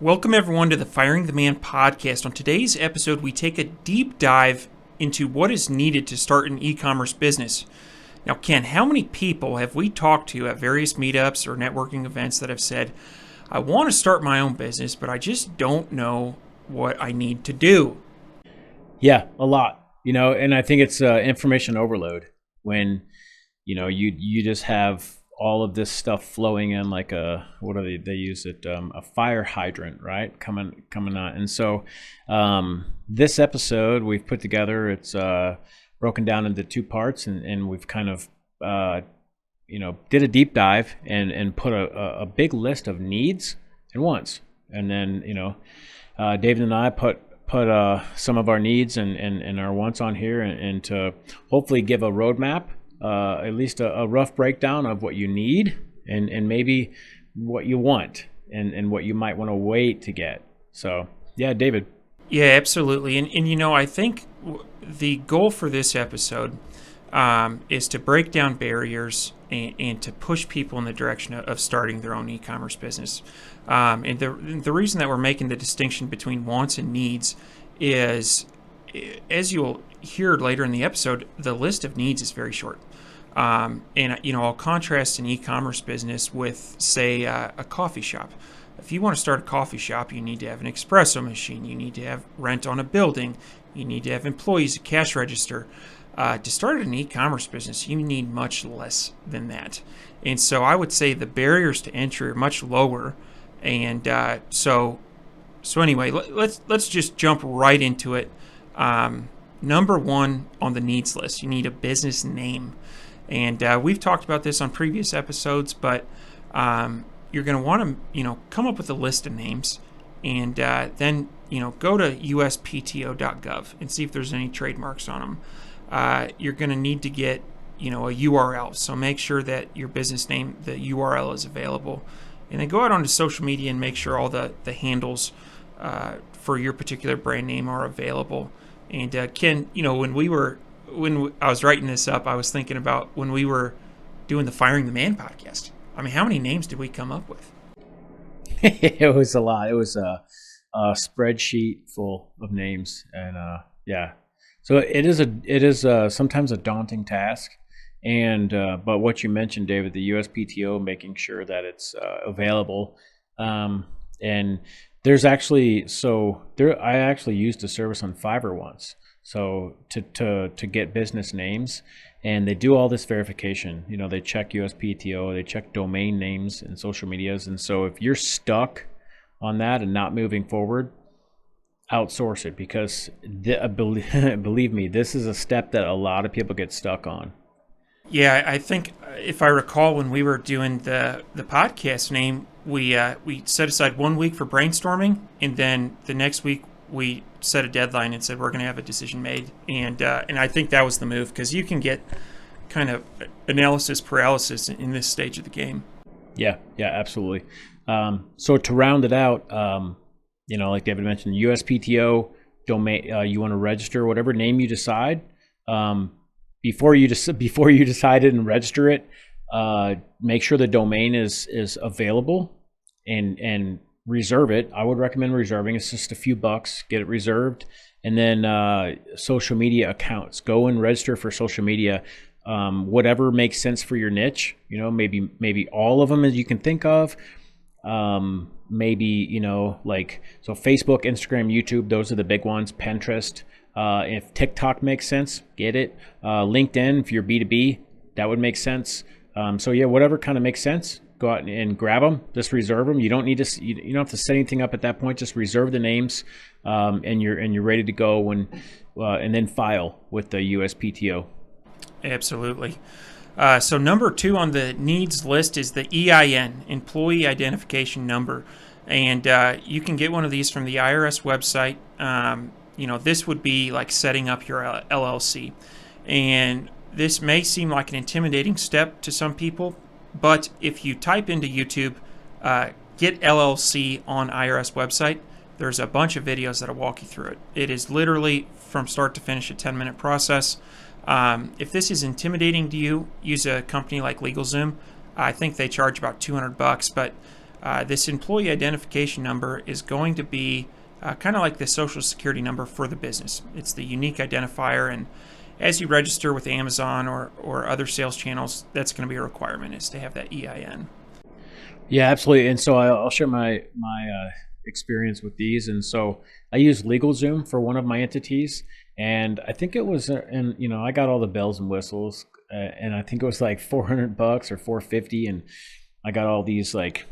Welcome, everyone, to the Firing the Man podcast. On today's episode, we take a deep dive into what is needed to start an e-commerce business. Now, Ken, how many people have we talked to at various meetups or networking events that have said, I want to start my own business, but I just don't know what I need to do? Yeah, a lot. And I think it's information overload when, you just have all of this stuff flowing in like what do they use it? A fire hydrant, right? Coming on. And so this episode we've put together, it's broken down into two parts, and we've kind of, did a deep dive and put a big list of needs and wants. And then, David and I put some of our needs and our wants on here and to hopefully give a roadmap, at least a rough breakdown of what you need and maybe what you want and what you might want to wait to get. So, yeah, David. Yeah, absolutely. And I think the goal for this episode is to break down barriers and to push people in the direction of starting their own e-commerce business. And the reason that we're making the distinction between wants and needs is, as you'll hear later in the episode, the list of needs is very short. I'll contrast an e-commerce business with, say, a coffee shop. If you want to start a coffee shop, you need to have an espresso machine. You need to have rent on a building. You need to have employees, a cash register. To start an e-commerce business, you need much less than that. And so I would say the barriers to entry are much lower. And so anyway, let's just jump right into it. Number one on the needs list, you need a business name. And we've talked about this on previous episodes, but you're going to want to, come up with a list of names, and then, go to uspto.gov and see if there's any trademarks on them. You're going to need to get, a URL. So make sure that your business name, the URL is available. And then go out onto social media and make sure all the handles for your particular brand name are available. And Ken, when I was writing this up, I was thinking about when we were doing the Firing the Man podcast. I mean, how many names did we come up with? It was a lot. It was a spreadsheet full of names, and yeah. So it is sometimes a daunting task, and but what you mentioned, David, the USPTO, making sure that it's available, and there's actually I actually used a service on Fiverr once. So to get business names, and they do all this verification. They check USPTO, they check domain names and social medias. And so if you're stuck on that and not moving forward, outsource it, because believe me, this is a step that a lot of people get stuck on. Yeah, I think if I recall, when we were doing the podcast name, we set aside 1 week for brainstorming, and then the next week we set a deadline and said we're going to have a decision made, and I think that was the move, because you can get kind of analysis paralysis in this stage of the game. Yeah, absolutely. So to round it out, like David mentioned, USPTO domain. You want to register whatever name you decide. Before you decide and register it, make sure the domain is available and reserve it. I would recommend reserving. It's just a few bucks. Get it reserved. And then social media accounts. Go and register for social media. Whatever makes sense for your niche. Maybe all of them as you can think of. Maybe, so Facebook, Instagram, YouTube, those are the big ones. Pinterest. If TikTok makes sense, get it. LinkedIn, if you're B2B, that would make sense. So yeah, whatever kind of makes sense. Go out and grab them. Just reserve them. You don't need to. You don't have to set anything up at that point. Just reserve the names, and you're ready to go. And then file with the USPTO. Absolutely. So number two on the needs list is the EIN, Employee Identification Number, and you can get one of these from the IRS website. This would be like setting up your LLC, and this may seem like an intimidating step to some people. But if you type into YouTube, get LLC on IRS website, there's a bunch of videos that'll walk you through it. It is literally from start to finish a 10-minute process. If this is intimidating to you, use a company like LegalZoom. I think they charge about $200, but this employee identification number is going to be kind of like the social security number for the business. It's the unique identifier, and as you register with Amazon or other sales channels, that's going to be a requirement, is to have that EIN. Yeah, absolutely. And so I'll share my experience with these. And so I use LegalZoom for one of my entities, and I think it was, and I got all the bells and whistles, and I think it was like $400 or $450, and I got all these like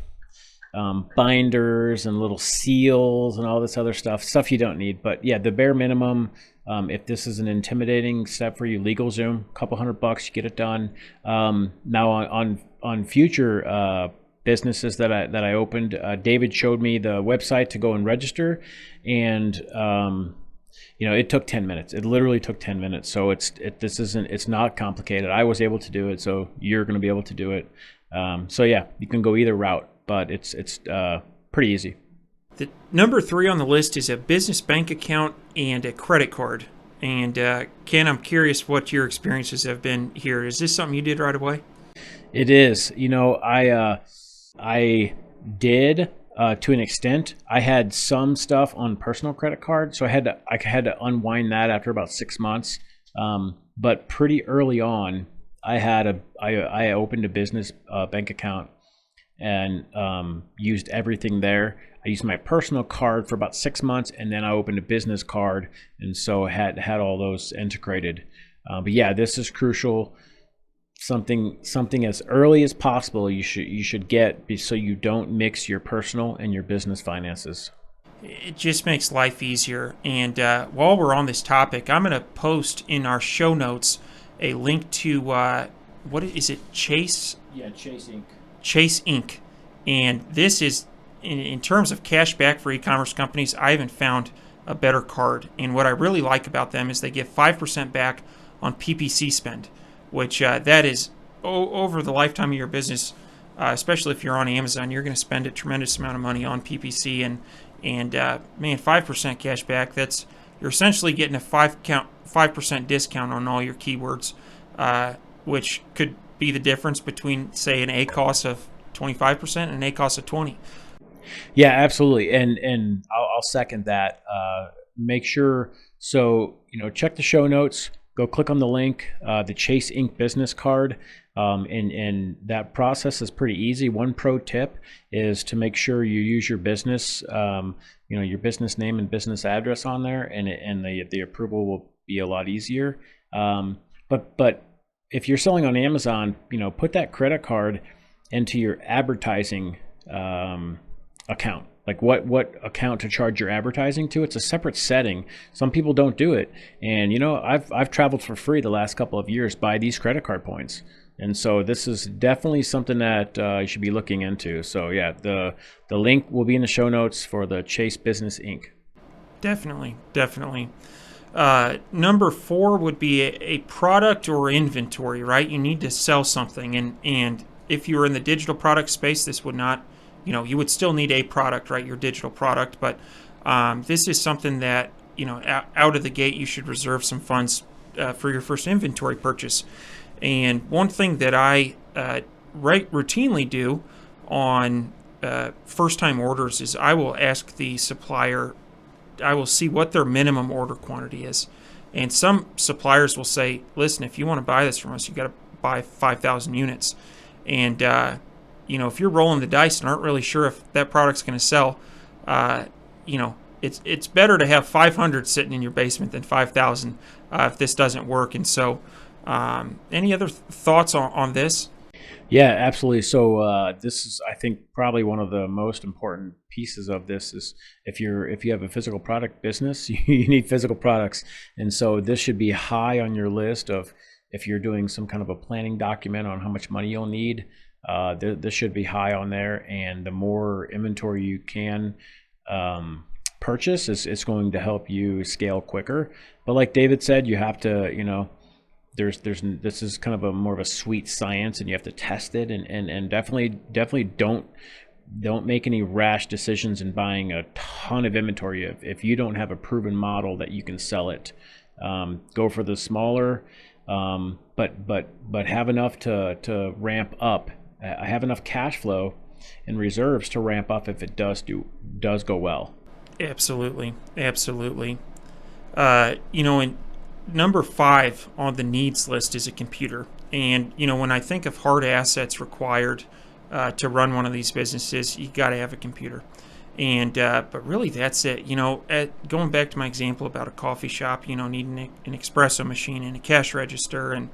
binders and little seals and all this other stuff you don't need. But yeah, the bare minimum. If this is an intimidating step for you, LegalZoom, a couple $100, you get it done. Now on future businesses that I opened, David showed me the website to go and register, and it took 10 minutes. It literally took 10 minutes. So it's not complicated. I was able to do it, so you're going to be able to do it. So yeah, you can go either route, but it's pretty easy. The number 3 on the list is a business bank account and a credit card. And Ken, I'm curious what your experiences have been here. Is this something you did right away? It is. I did to an extent. I had some stuff on personal credit card, so I had to unwind that after about 6 months. But pretty early on, I opened a business bank account and used everything there. I used my personal card for about 6 months, and then I opened a business card, and so I had all those integrated. But yeah, this is crucial. Something as early as possible you should get, so you don't mix your personal and your business finances. It just makes life easier. And while we're on this topic, I'm going to post in our show notes a link to what is it? Chase? Yeah, Chase Inc. Chase Inc. And this is, in terms of cash back for e-commerce companies, I haven't found a better card. And what I really like about them is they give 5% back on PPC spend, which that is over the lifetime of your business, especially if you're on Amazon, you're going to spend a tremendous amount of money on PPC, and 5% cash back. You're essentially getting a 5% discount on all your keywords, which could be the difference between, say, an A cost of 25% and an A cost of 20%. Yeah, absolutely, and I'll second that. Make sure, check the show notes. Go click on the link, the Chase Inc. business card, and that process is pretty easy. One pro tip is to make sure you use your business, your business name and business address on there, and the approval will be a lot easier. But if you're selling on Amazon, put that credit card into your advertising account. Like what account to charge your advertising to. It's a separate setting. Some people don't do it. And I've traveled for free the last couple of years by these credit card points. And so this is definitely something that you should be looking into. So yeah, the link will be in the show notes for the Chase Business Inc. Definitely. Number 4 would be a product or inventory, right? You need to sell something. And if you were in the digital product space, this would not, you would still need a product, right? Your digital product. But this is something that, out of the gate, you should reserve some funds for your first inventory purchase. And one thing that I routinely do on first-time orders is I will ask the supplier, I will see what their minimum order quantity is. And some suppliers will say, listen, if you want to buy this from us, you got to buy 5,000 units. And if you're rolling the dice and aren't really sure if that product's going to sell, it's better to have 500 sitting in your basement than 5,000 if this doesn't work. And so, any other thoughts on this? Yeah, absolutely. So this is, I think, probably one of the most important pieces of this is if you have a physical product business, you need physical products, and so this should be high on your list of if you're doing some kind of a planning document on how much money you'll need. This should be high on there, and the more inventory you can purchase, it's going to help you scale quicker. But like David said, you have to, this is kind of a more of a sweet science, and you have to test it, and definitely don't make any rash decisions in buying a ton of inventory if you don't have a proven model that you can sell it. Go for the smaller, but have enough to ramp up. I have enough cash flow and reserves to ramp up if it does go well. Absolutely. Absolutely. And number 5 on the needs list is a computer. And, when I think of hard assets required to run one of these businesses, you got to have a computer. And but really, that's it. Going back to my example about a coffee shop, needing an espresso machine and a cash register, and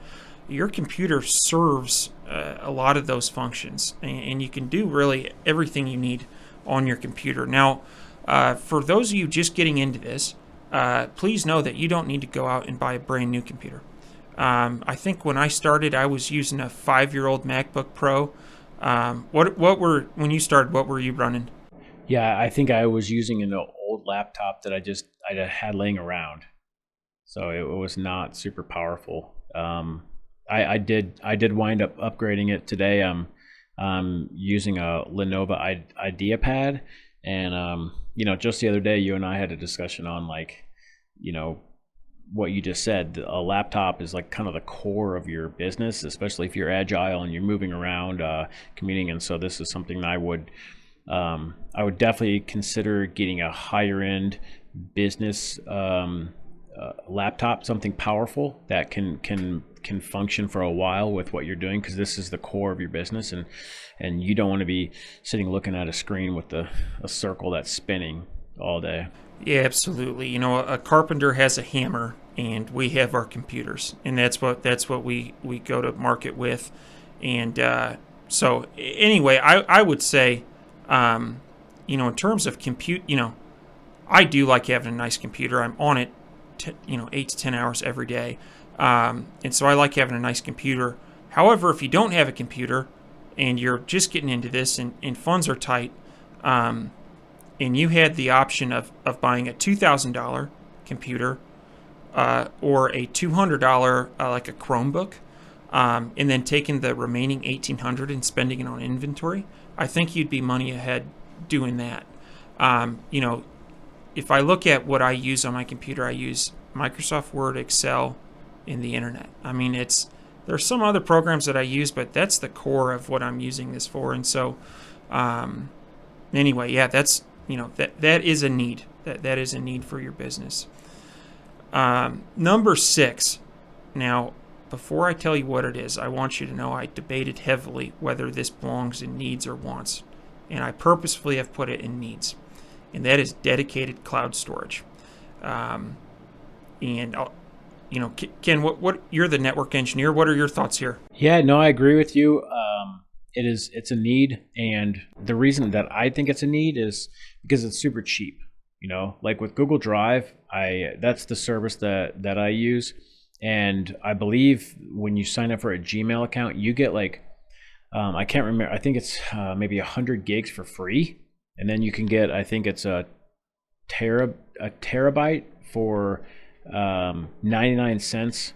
your computer serves a lot of those functions, and you can do really everything you need on your computer. Now, for those of you just getting into this, please know that you don't need to go out and buy a brand new computer. I think when I started, I was using a 5-year-old MacBook Pro. When you started, what were you running? Yeah, I think I was using an old laptop that I had laying around, so it was not super powerful. I did wind up upgrading it today. I'm using a Lenovo IdeaPad, and just the other day, you and I had a discussion on what you just said. A laptop is like kind of the core of your business, especially if you're agile and you're moving around, commuting. And so this is something that I would definitely consider getting a higher end business laptop, something powerful that can function for a while with what you're doing, because this is the core of your business, and you don't want to be sitting looking at a screen with a circle that's spinning all day. Yeah, absolutely. A carpenter has a hammer, and we have our computers, and that's what we go to market with. And so anyway, I would say, in terms of compute, I do like having a nice computer. I'm on it, 8 to 10 hours every day, and so I like having a nice computer. However, if you don't have a computer and you're just getting into this and funds are tight, and you had the option of buying a $2,000 computer or a $200 like a Chromebook, and then taking the remaining $1,800 and spending it on inventory, I think you'd be money ahead doing that. If I look at what I use on my computer, I use Microsoft Word, Excel, and the internet. I mean, there's some other programs that I use, but that's the core of what I'm using this for. And so, anyway, yeah, that's that is a need. That is a need for your business. Number 6. Now, before I tell you what it is, I want you to know I debated heavily whether this belongs in needs or wants, and I purposefully have put it in needs, and that is dedicated cloud storage. And Ken, what you're the network engineer. What are your thoughts here? Yeah, no, I agree with you. It's a need, and the reason that I think it's a need is because it's super cheap. Like with Google Drive, that's the service that I use, and I believe when you sign up for a Gmail account, you get I can't remember. I think it's maybe 100 gigs for free, and then you can get, I think it's a terabyte for 99 cents.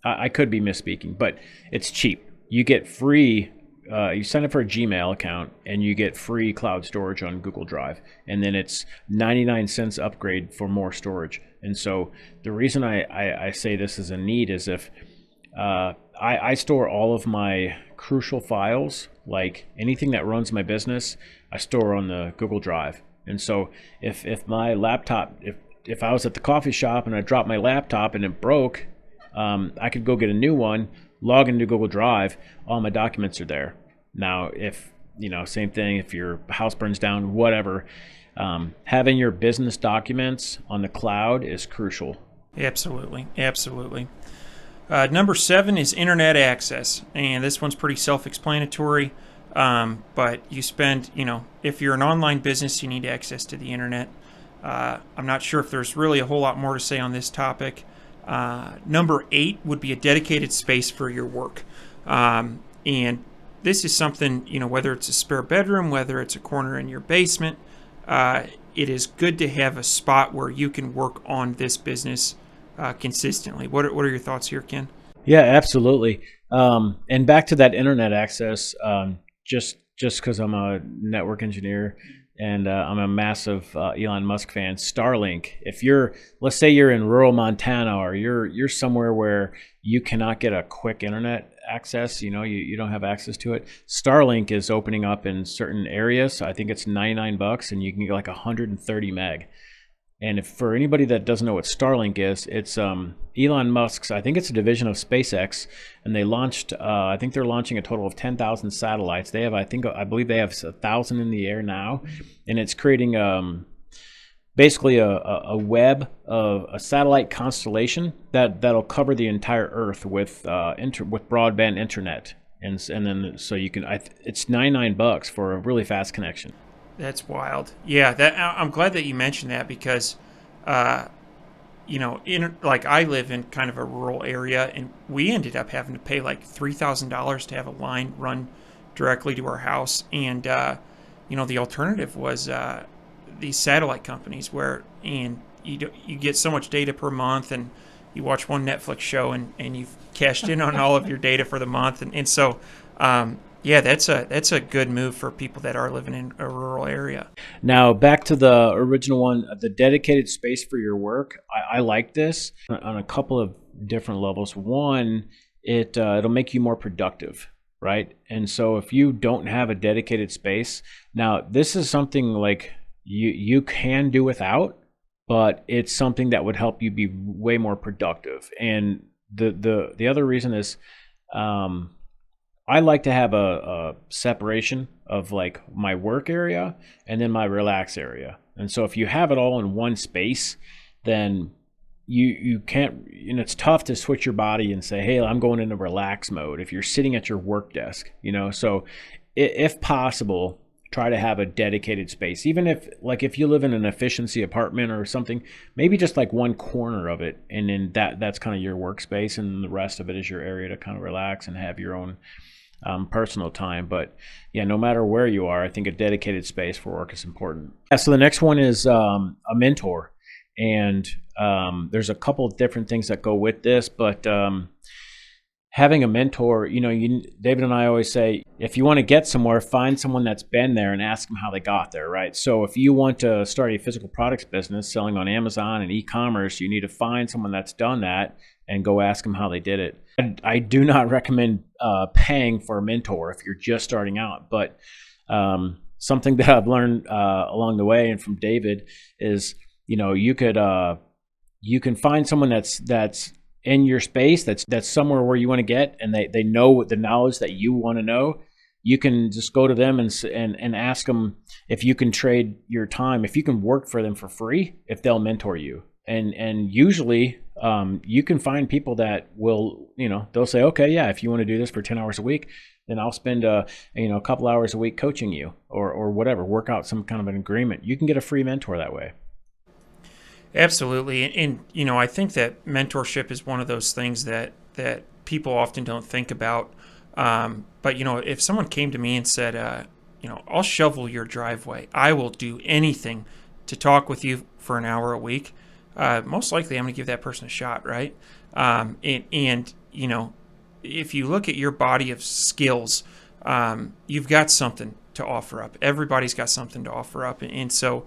I could be misspeaking, but it's cheap. You get free. You sign up for a Gmail account and you get free cloud storage on Google Drive, and then it's 99 cents upgrade for more storage. And so the reason I say this is a need is if I store all of my crucial files, like anything that runs my business, I store on the Google Drive. And so if my laptop, if I was at the coffee shop and I dropped my laptop and it broke, I could go get a new one, log into Google Drive, all my documents are there. Now, if, same thing, if your house burns down, whatever, having your business documents on the cloud is crucial. Absolutely. Absolutely. Number 7 is internet access, and this one's pretty self-explanatory, but you spend, if you're an online business, you need access to the internet. I'm not sure if there's really a whole lot more to say on this topic. Number 8 would be a dedicated space for your work. And this is something, whether it's a spare bedroom, whether it's a corner in your basement, it is good to have a spot where you can work on this business consistently. What are your thoughts here, Ken? Yeah, absolutely. And back to that internet access, just just because I'm a network engineer and I'm a massive Elon Musk fan. Starlink. If let's say you're in rural Montana, or you're somewhere where you cannot get a quick internet access, you don't have access to it. Starlink is opening up in certain areas. So I think it's $99, and you can get like 130 meg. And if for anybody that doesn't know what Starlink is, it's Elon Musk's, I think it's a division of SpaceX, and they launched, I think they're launching a total of 10,000 satellites. They have, I believe they have 1,000 in the air now, and it's creating basically a web of a satellite constellation that'll cover the entire Earth with broadband internet, and then so you can, it's $99 for a really fast connection. That's wild. Yeah, I'm glad that you mentioned that because, like I live in kind of a rural area, and we ended up having to pay like $3,000 to have a line run directly to our house, and the alternative was these satellite companies and you get so much data per month, and you watch one Netflix show, and you've cashed in on all of your data for the month, and so. Yeah, that's a good move for people that are living in a rural area. Now, back to the original one, the dedicated space for your work. I like this on a couple of different levels. One, it'll make you more productive, right? And so if you don't have a dedicated space, now this is something like you can do without, but it's something that would help you be way more productive. And the other reason is, I like to have a separation of like my work area and then my relax area. And so if you have it all in one space, then you can't, it's tough to switch your body and say, hey, I'm going into relax mode if you're sitting at your work desk, So if possible, try to have a dedicated space. Even if you live in an efficiency apartment or something, maybe just like one corner of it, and then that's kind of your workspace, and the rest of it is your area to kind of relax and have your own personal time. But yeah, no matter where you are, I think a dedicated space for work is important. Yeah, so the next one is a mentor, and there's a couple of different things that go with this, but having a mentor, David and I always say, if you want to get somewhere, find someone that's been there and ask them how they got there, right? So if you want to start a physical products business selling on Amazon and e-commerce, you need to find someone that's done that and go ask them how they did it. I do not recommend paying for a mentor if you're just starting out, but something that I've learned along the way and from David is, you can find someone that's in your space, that's somewhere where you want to get, and they know the knowledge that you want to know. You can just go to them and ask them if you can trade your time, if you can work for them for free, if they'll mentor you. And usually you can find people that will, they'll say, okay, yeah, if you want to do this for 10 hours a week, then I'll spend a couple hours a week coaching you, or whatever, work out some kind of an agreement. You can get a free mentor that way. Absolutely. And I think that mentorship is one of those things that people often don't think about. But if someone came to me and said, I'll shovel your driveway, I will do anything to talk with you for an hour a week, most likely I'm going to give that person a shot, right? And if you look at your body of skills, you've got something to offer up. Everybody's got something to offer up. And so,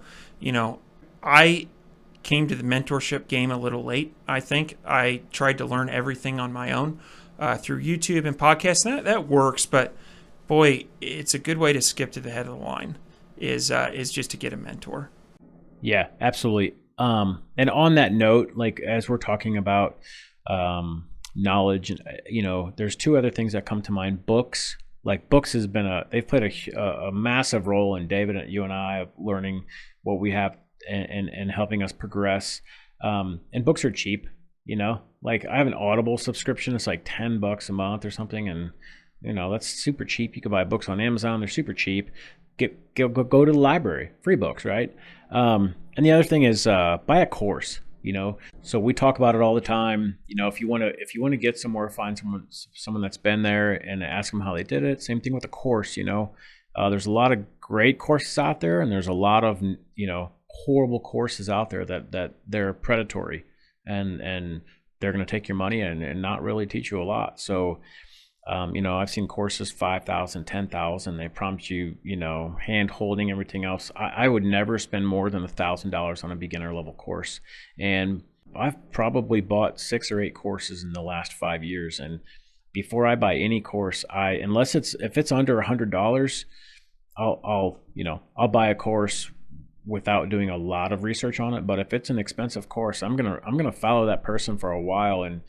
I came to the mentorship game a little late. I think I tried to learn everything on my own through YouTube and podcasts. That works, but boy, it's a good way to skip to the head of the line is just to get a mentor. Yeah, absolutely. And on that note, like as we're talking about knowledge, there's two other things that come to mind. Books. Like books has been they've played a massive role in David, you and I, of learning what we have and helping us progress. And books are cheap, like I have an Audible subscription. It's like $10 a month or something. And, that's super cheap. You can buy books on Amazon. They're super cheap. Go to the library, free books, right? And the other thing is buy a course. So we talk about it all the time. If you want to get somewhere, find someone that's been there and ask them how they did it. Same thing with a course. There's a lot of great courses out there, and there's a lot of horrible courses out there that they're predatory and they're going to take your money and not really teach you a lot. So I've seen courses 5,000, 10,000. They prompt you, hand holding, everything else. I would never spend more than $1,000 on a beginner level course. And I've probably bought 6 or 8 courses in the last 5 years. And before I buy any course, if it's under $100, I'll buy a course without doing a lot of research on it. But if it's an expensive course, I'm gonna follow that person for a while and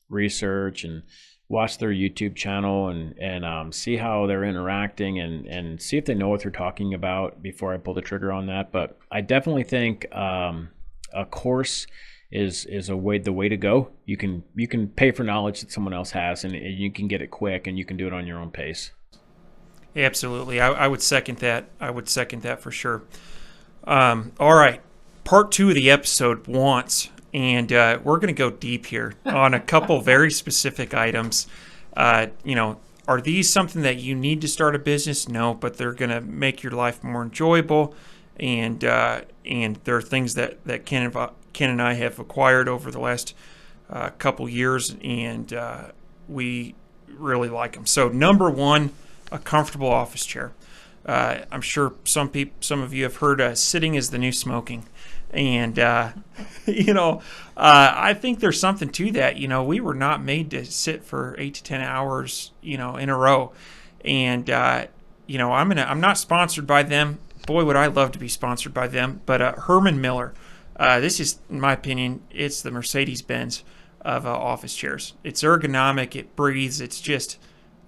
research and watch their YouTube channel and see how they're interacting and see if they know what they're talking about before I pull the trigger on that. But I definitely think a course is the way to go. You can pay for knowledge that someone else has, and you can get it quick, and you can do it on your own pace. Absolutely. I would second that. I would second that for sure. All right. Part 2 of the episode, wants. And we're going to go deep here on a couple very specific items. Are these something that you need to start a business? No, but they're going to make your life more enjoyable. And there are things that Ken and I have acquired over the last couple years, and we really like them. So number 1, a comfortable office chair. I'm sure some of you have heard sitting is the new smoking. And, I think there's something to that. We were not made to sit for 8 to 10 hours, in a row. And, I'm not sponsored by them. Boy, would I love to be sponsored by them. But Herman Miller, this is, in my opinion, it's the Mercedes-Benz of office chairs. It's ergonomic. It breathes. It's just,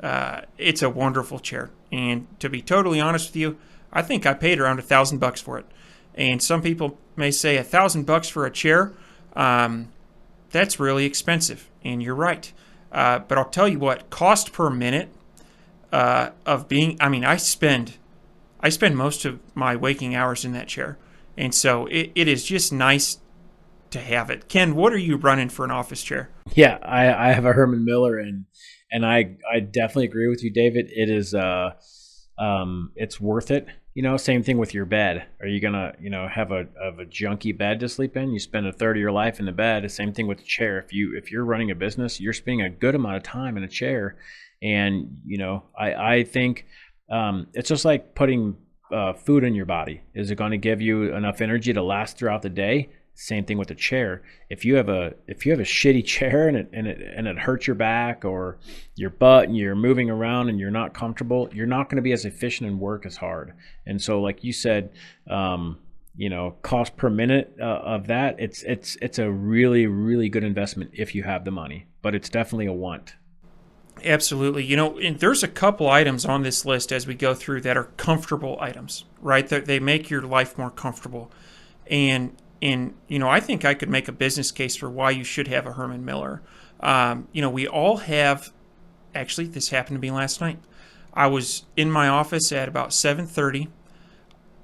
it's a wonderful chair. And to be totally honest with you, I think I paid around $1,000 for it. And some people may say $1,000 for a chair, that's really expensive. And you're right. But I'll tell you what, cost per minute I spend most of my waking hours in that chair. And so it is just nice to have it. Ken, what are you running for an office chair? Yeah, I have a Herman Miller, and I definitely agree with you, David. It is it's worth it. Same thing with your bed. Are you gonna have a junky bed to sleep in? You spend a third of your life in the bed. The same thing with the chair. If you're running a business, you're spending a good amount of time in a chair, and I think it's just like putting food in your body. Is it going to give you enough energy to last throughout the day? Same thing with a chair. If you have a shitty chair and it hurts your back or your butt and you're moving around and you're not comfortable, you're not going to be as efficient and work as hard. And so, like you said, cost per minute of that, it's a really, really good investment if you have the money, but it's definitely a want. Absolutely. And there's a couple items on this list as we go through that are comfortable items, right? They make your life more comfortable. And I think I could make a business case for why you should have a Herman Miller. We all have, actually, this happened to me last night. I was in my office at about 7:30.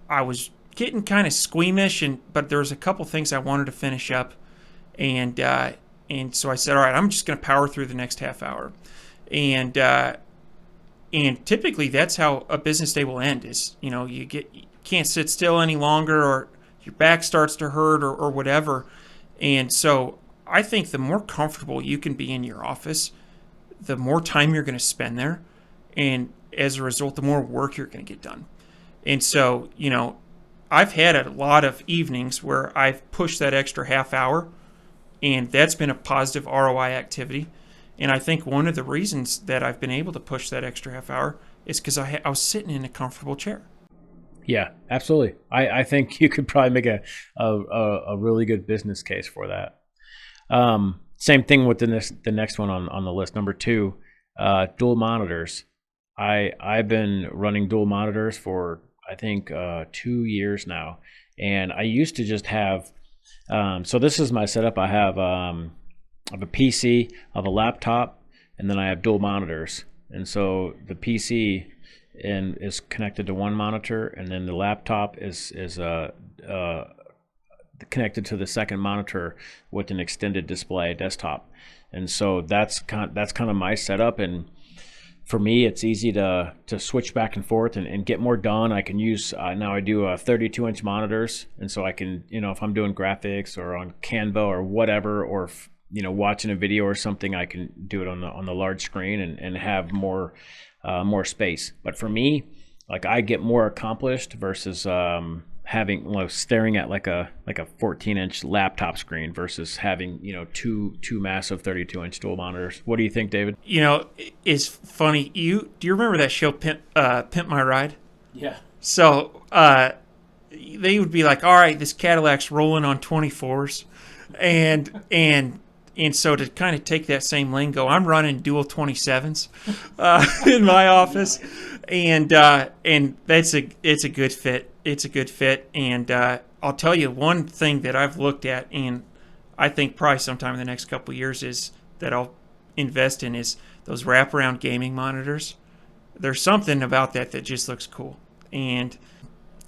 I was getting kind of squeamish, but there was a couple things I wanted to finish up. And so I said, all right, I'm just going to power through the next half hour. And typically that's how a business day will end is, you can't sit still any longer, or your back starts to hurt or whatever. And so I think the more comfortable you can be in your office, the more time you're going to spend there. And as a result, the more work you're going to get done. And so, I've had a lot of evenings where I've pushed that extra half hour, and that's been a positive ROI activity. And I think one of the reasons that I've been able to push that extra half hour is because I was sitting in a comfortable chair. Yeah, absolutely. I think you could probably make a really good business case for that. Same thing with the next one on the list, number 2, dual monitors. I've been running dual monitors for I think 2 years now, and I used to just have. So this is my setup. I have a PC, I have a laptop, and then I have dual monitors. And so the PC is connected to one monitor, and then the laptop is connected to the second monitor with an extended display desktop. And so that's kind of my setup. And for me, it's easy to switch back and forth and get more done. I can use now I do 32-inch monitors, and so I can, if I'm doing graphics or on Canva or whatever, or watching a video or something, I can do it on the large screen and have more space. But for me, like, I get more accomplished versus having staring at like a 14-inch laptop screen versus having two massive 32-inch dual monitors. What do you think, David? It's funny. Do you remember that show Pimp My Ride? Yeah. So they would be like, all right, this Cadillac's rolling on 24s, and so to kind of take that same lingo, I'm running dual 27s in my office, and it's a good fit. It's a good fit, and I'll tell you one thing that I've looked at, and I think probably sometime in the next couple of years is that I'll invest in is those wraparound gaming monitors. There's something about that just looks cool, and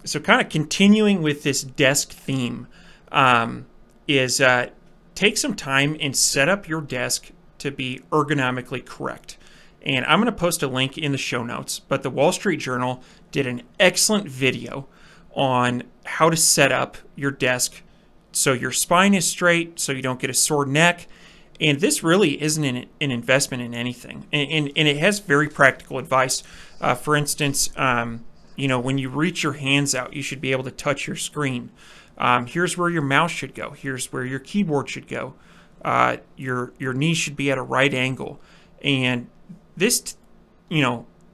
so kind of continuing with this desk theme is take some time and set up your desk to be ergonomically correct. And I'm going to post a link in the show notes, but the Wall Street Journal did an excellent video on how to set up your desk so your spine is straight, so you don't get a sore neck. And this really isn't an investment in anything. And it has very practical advice. For instance, when you reach your hands out, you should be able to touch your screen. Here's where your mouse should go. Here's where your keyboard should go. Your knees should be at a right angle. And this,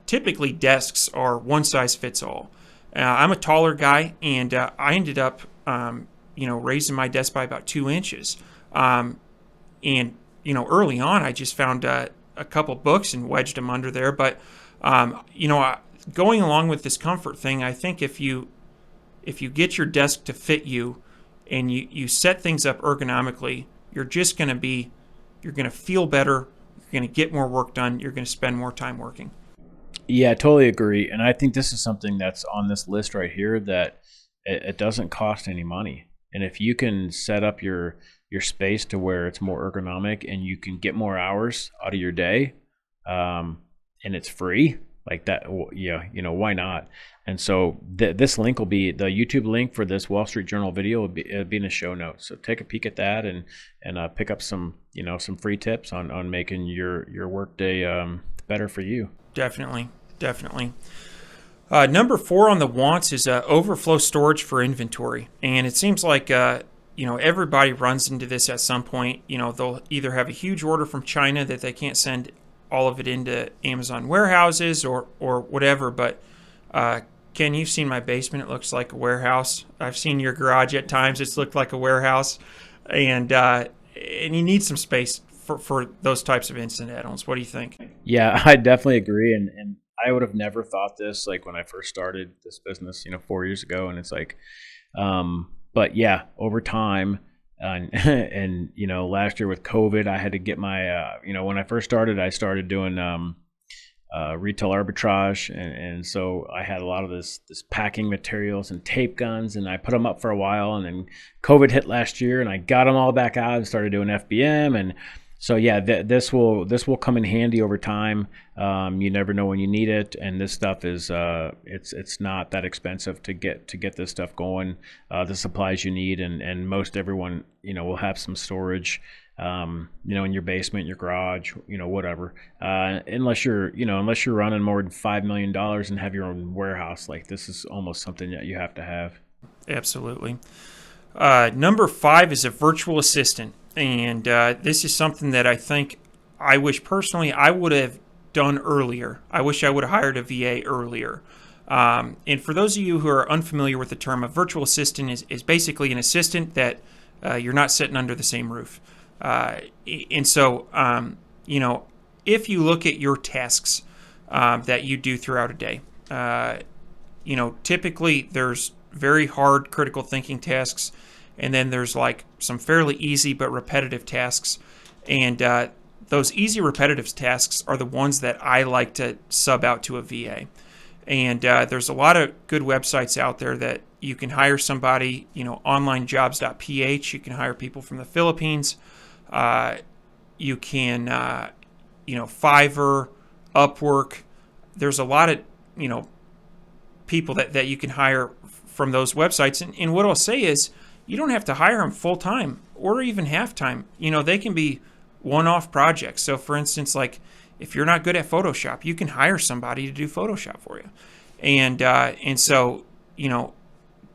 typically desks are one size fits all. I'm a taller guy, and I ended up, raising my desk by about 2 inches. And early on, I just found a couple books and wedged them under there. But, going along with this comfort thing, I think if you get your desk to fit you and you set things up ergonomically, you're going to feel better. You're going to get more work done. You're going to spend more time working. Yeah, I totally agree. And I think this is something that's on this list right here that it doesn't cost any money. And if you can set up your space to where it's more ergonomic and you can get more hours out of your day, and it's free, like that, why not? And so this link will be the YouTube link for this Wall Street Journal video. It'll be in the show notes. So take a peek at that and pick up some free tips on making your workday better for you. Definitely. Number 4 on the wants is overflow storage for inventory. And it seems like everybody runs into this at some point. They'll either have a huge order from China that they can't send all of it into Amazon warehouses or whatever. But Ken, you've seen my basement. It looks like a warehouse. I've seen your garage at times. It's looked like a warehouse. And you need some space for those types of instant add-ons. What do you think? Yeah, I definitely agree. And I would have never thought this like when I first started this business, 4 years ago. And it's like, but yeah, over time, and last year with COVID, I had to get my, when I first started, I started doing retail arbitrage, and so I had a lot of this packing materials and tape guns, and I put them up for a while, and then COVID hit last year, and I got them all back out and started doing FBM, and so yeah, this will come in handy over time. You never know when you need it, and this stuff is it's not that expensive to get this stuff going. The supplies you need, and most everyone will have some storage, in your basement, your garage, whatever. Unless you're running more than $5 million and have your own warehouse, like this is almost something that you have to have. Absolutely. Number 5 is a virtual assistant. And this is something that I think I wish personally I would have done earlier. I wish I would have hired a VA earlier. And for those of you who are unfamiliar with the term, a virtual assistant is basically an assistant that you're not sitting under the same roof. And so, if you look at your tasks that you do throughout a day, typically there's very hard critical thinking tasks. And then there's like some fairly easy but repetitive tasks. And those easy repetitive tasks are the ones that I like to sub out to a VA. And there's a lot of good websites out there that you can hire somebody, onlinejobs.ph. You can hire people from the Philippines. You can, Fiverr, Upwork. There's a lot of, people that you can hire from those websites. And what I'll say is, you don't have to hire them full time or even half-time. They can be one-off projects. So for instance, like if you're not good at Photoshop, you can hire somebody to do Photoshop for you. And so,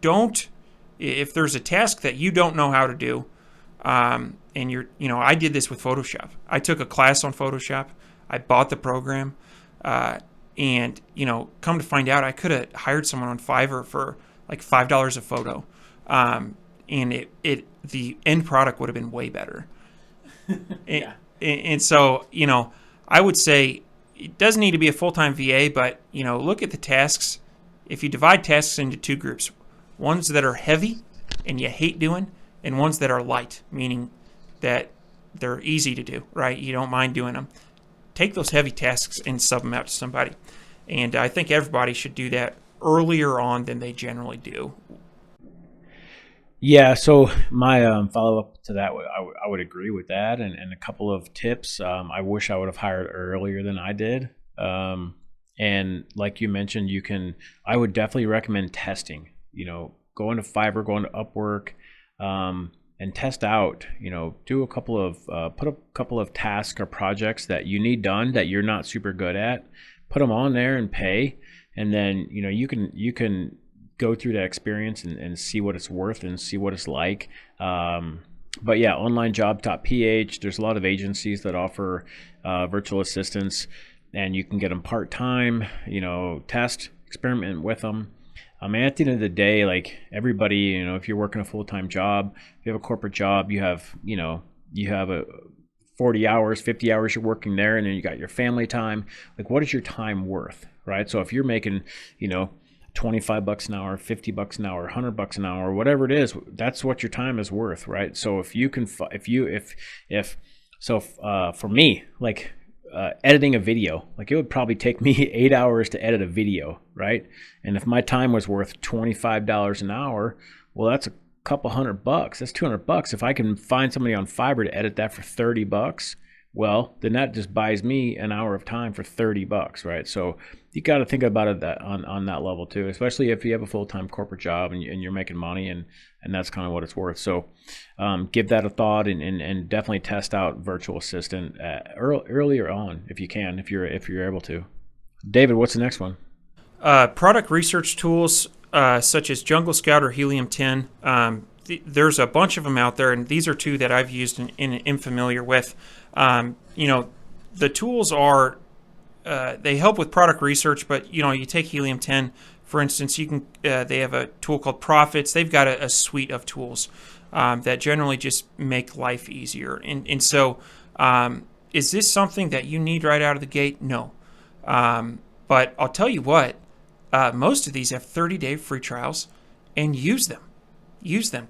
don't, if there's a task that you don't know how to do, and I did this with Photoshop. I took a class on Photoshop. I bought the program, and come to find out, I could have hired someone on Fiverr for like $5 a photo, and the end product would have been way better. Yeah. And so, I would say it doesn't need to be a full-time VA, but, look at the tasks. If you divide tasks into two groups, ones that are heavy and you hate doing, and ones that are light, meaning that they're easy to do, right? You don't mind doing them. Take those heavy tasks and sub them out to somebody. And I think everybody should do that earlier on than they generally do. Yeah, so my follow-up to that, I would agree with that, and a couple of tips. I wish I would have hired earlier than I did. And like you mentioned, I would definitely recommend testing. Going to Fiverr, going to Upwork, and test out. Do a couple of put a couple of tasks or projects that you need done that you're not super good at. Put them on there and pay, and then you can go through that experience and see what it's worth and see what it's like. But yeah, onlinejob.ph, there's a lot of agencies that offer virtual assistants, and you can get them part-time, test, experiment with them. At the end of the day, like everybody, if you're working a full-time job, if you have a corporate job, you have a 40 hours, 50 hours you're working there, and then you got your family time. Like, what is your time worth, right? So if you're making, $25 an hour, $50 an hour, $100 an hour, whatever it is, that's what your time is worth, right? So if you can, for me, like editing a video, like it would probably take me 8 hours to edit a video, right? And if my time was worth $25 an hour, well, that's a couple $100. That's $200. If I can find somebody on Fiverr to edit that for $30, well, then that just buys me an hour of time for $30, right? So you got to think about it on that level too, especially if you have a full-time corporate job and you're making money, and that's kind of what it's worth. So give that a thought, and definitely test out virtual assistant earlier on if you can, if you're able to. David, what's the next one? Product research tools such as Jungle Scout or Helium 10. There's a bunch of them out there, and these are two that I've used and am familiar with. The tools are they help with product research, but you take Helium 10, for instance. They have a tool called Profits. They've got a suite of tools that generally just make life easier. And so, is this something that you need right out of the gate? No, but I'll tell you what. Most of these have 30-day free trials, and use them.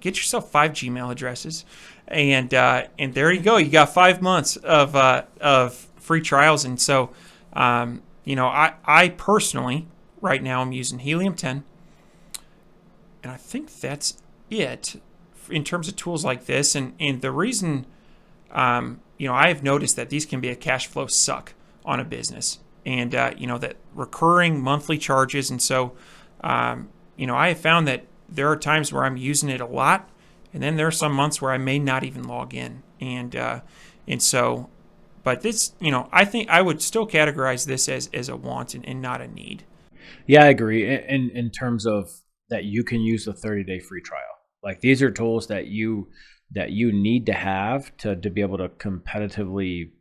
Get yourself 5 Gmail addresses, and there you go. You got 5 months of free trials. And so, I personally right now I'm using Helium 10, and I think that's it in terms of tools like this. And the reason, I have noticed that these can be a cash flow suck on a business, and that recurring monthly charges. And so, I have found that there are times where I'm using it a lot, and then there are some months where I may not even log in. And so, but this, I think I would still categorize this as a want and not a need. Yeah, I agree. In terms of that, you can use a 30-day free trial. Like, these are tools that you need to have to be able to competitively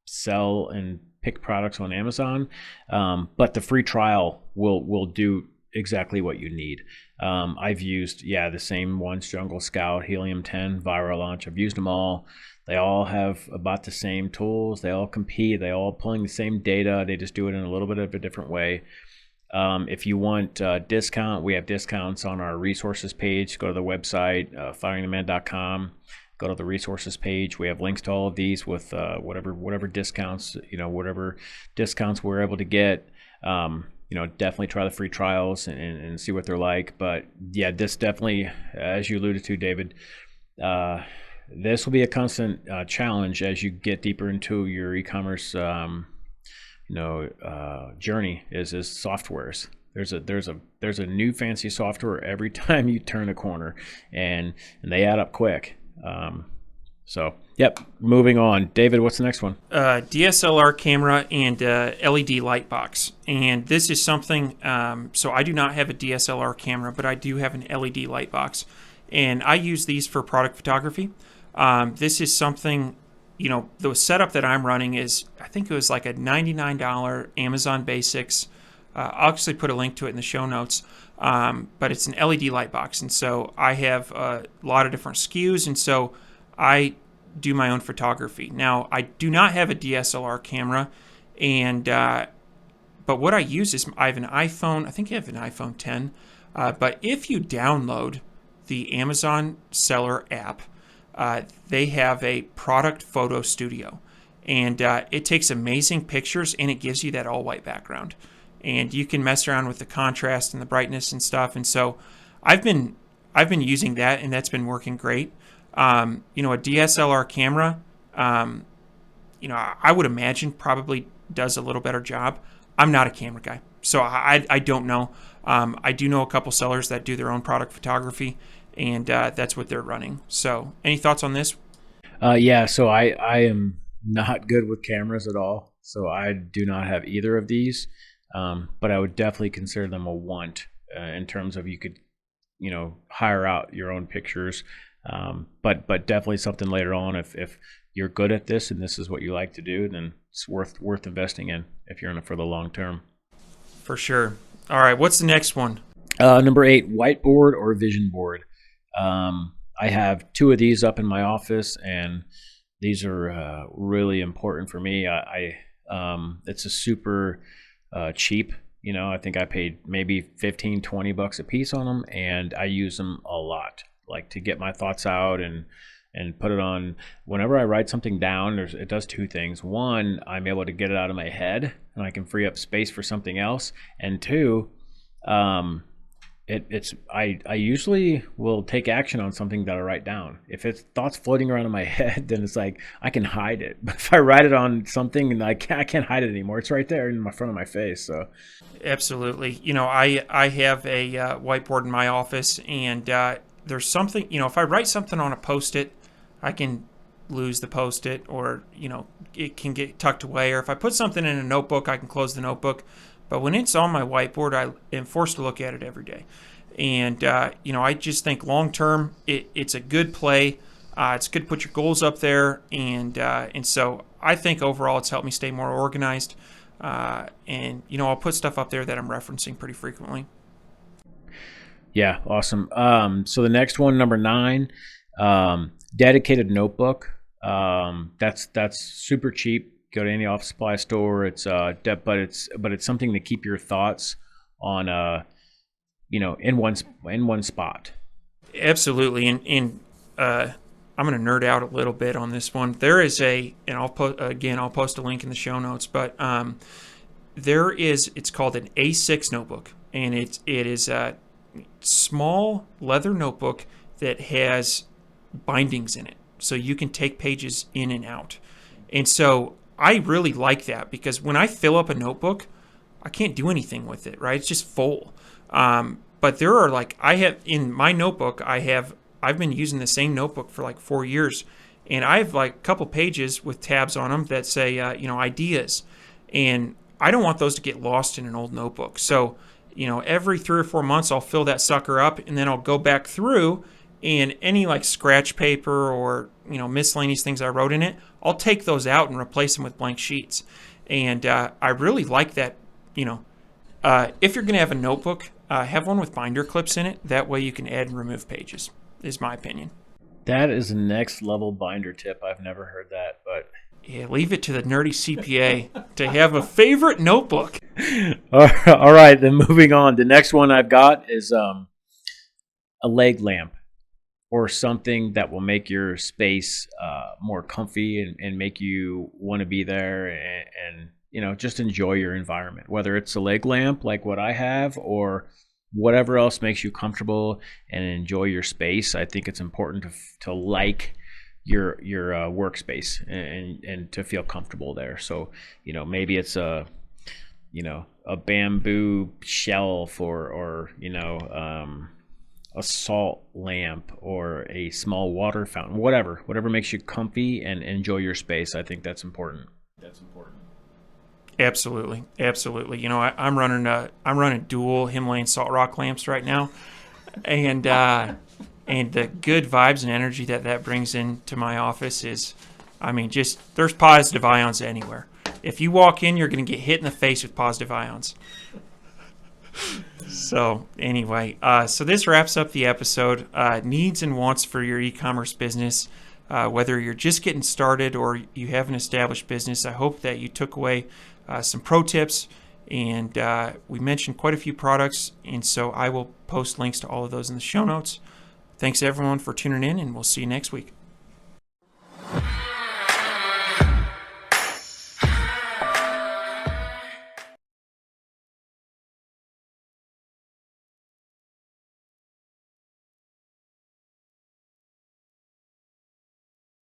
sell and pick products on Amazon. But the free trial will do exactly what you need. I've used the same ones: Jungle Scout, Helium 10, Viral Launch. I've used them all. They all have about the same tools. They all compete. They all pulling the same data. They just do it in a little bit of a different way. If you want discount, we have discounts on our resources page. Go to the website, firingtheman.com. Go to the resources page. We have links to all of these with whatever discounts, whatever discounts we're able to get. Definitely try the free trials and see what they're like. But yeah, this definitely, as you alluded to, David, this will be a constant challenge as you get deeper into your e-commerce, journey. Is softwares. There's a new fancy software every time you turn a corner, and they add up quick. So, yep. Moving on, David. What's the next one? DSLR camera and LED light box, and this is something. So I do not have a DSLR camera, but I do have an LED light box, and I use these for product photography. This is something. The setup that I'm running is, I think it was like a $99 Amazon Basics. I'll actually put a link to it in the show notes. But it's an LED light box, and so I have a lot of different SKUs, and so I do my own photography. Now, I do not have a DSLR camera, and but what I use is I have an iPhone. I think I have an iPhone 10. But if you download the Amazon Seller app, they have a product photo studio, and it takes amazing pictures, and it gives you that all white background, and you can mess around with the contrast and the brightness and stuff. And so I've been using that, and that's been working great. A DSLR camera, I would imagine probably does a little better job. I'm not a camera guy, so I don't know. I do know a couple sellers that do their own product photography, and that's what they're running. So any thoughts on this? Yeah, so I am not good with cameras at all, so I do not have either of these, but I would definitely consider them a want in terms of you could, hire out your own pictures, but definitely something later on if you're good at this and this is what you like to do, then it's worth investing in if you're in it for the long term. For sure. All right, what's the next one? Number 8, whiteboard or vision board. I have 2 of these up in my office, and these are really important for me. It's a super cheap. I think I paid maybe $15-20 a piece on them, and I use them a lot, like to get my thoughts out and put it on. Whenever I write something down, it does 2 things. One, I'm able to get it out of my head, and I can free up space for something else. And 2, I usually will take action on something that I write down. If it's thoughts floating around in my head, then it's like I can hide it. But if I write it on something, and I can't hide it anymore. It's right there in my front of my face. So, absolutely. I have a whiteboard in my office, and there's something. If I write something on a Post-it, I can lose the Post-it, or it can get tucked away. Or if I put something in a notebook, I can close the notebook. But when it's on my whiteboard, I am forced to look at it every day. And, I just think long term, it's a good play. It's good to put your goals up there. And so I think overall it's helped me stay more organized. And I'll put stuff up there that I'm referencing pretty frequently. Yeah, awesome. So the next one, number 9, dedicated notebook. That's super cheap. Go to any office supply store. But it's something to keep your thoughts on in one spot. Absolutely. And I'm going to nerd out a little bit on this one. There is and I'll post a link in the show notes, but it's called an A6 notebook, and it is a small leather notebook that has bindings in it, so you can take pages in and out. And so I really like that, because when I fill up a notebook, I can't do anything with it, right? It's just full. But there are I have in my notebook, I've been using the same notebook for 4 years, and I have a couple pages with tabs on them that say, ideas, and I don't want those to get lost in an old notebook. So, every 3 or 4 months, I'll fill that sucker up, and then I'll go back through, and any scratch paper or miscellaneous things I wrote in it, I'll take those out and replace them with blank sheets. And I really like that. If you're going to have a notebook, have one with binder clips in it. That way you can add and remove pages, is my opinion. That is a next level binder tip. I've never heard that, but yeah, leave it to the nerdy CPA to have a favorite notebook. All right, then moving on. The next one I've got is a leg lamp, or something that will make your space more comfy and make you want to be there and just enjoy your environment. Whether it's a leg lamp like what I have, or whatever else makes you comfortable and enjoy your space. I think it's important to like your workspace and to feel comfortable there. So maybe it's a bamboo shelf or a salt lamp or a small water fountain, whatever makes you comfy and enjoy your space. I think that's important. Absolutely. You know, I'm running dual Himalayan salt rock lamps right now, and the good vibes and energy that brings into my office is, I mean, just there's positive ions anywhere. If you walk in, you're going to get hit in the face with positive ions. So anyway, so this wraps up the episode. Needs and wants for your e-commerce business. Whether you're just getting started or you have an established business, I hope that you took away some pro tips. And we mentioned quite a few products, and so I will post links to all of those in the show notes. Thanks everyone for tuning in, and we'll see you next week.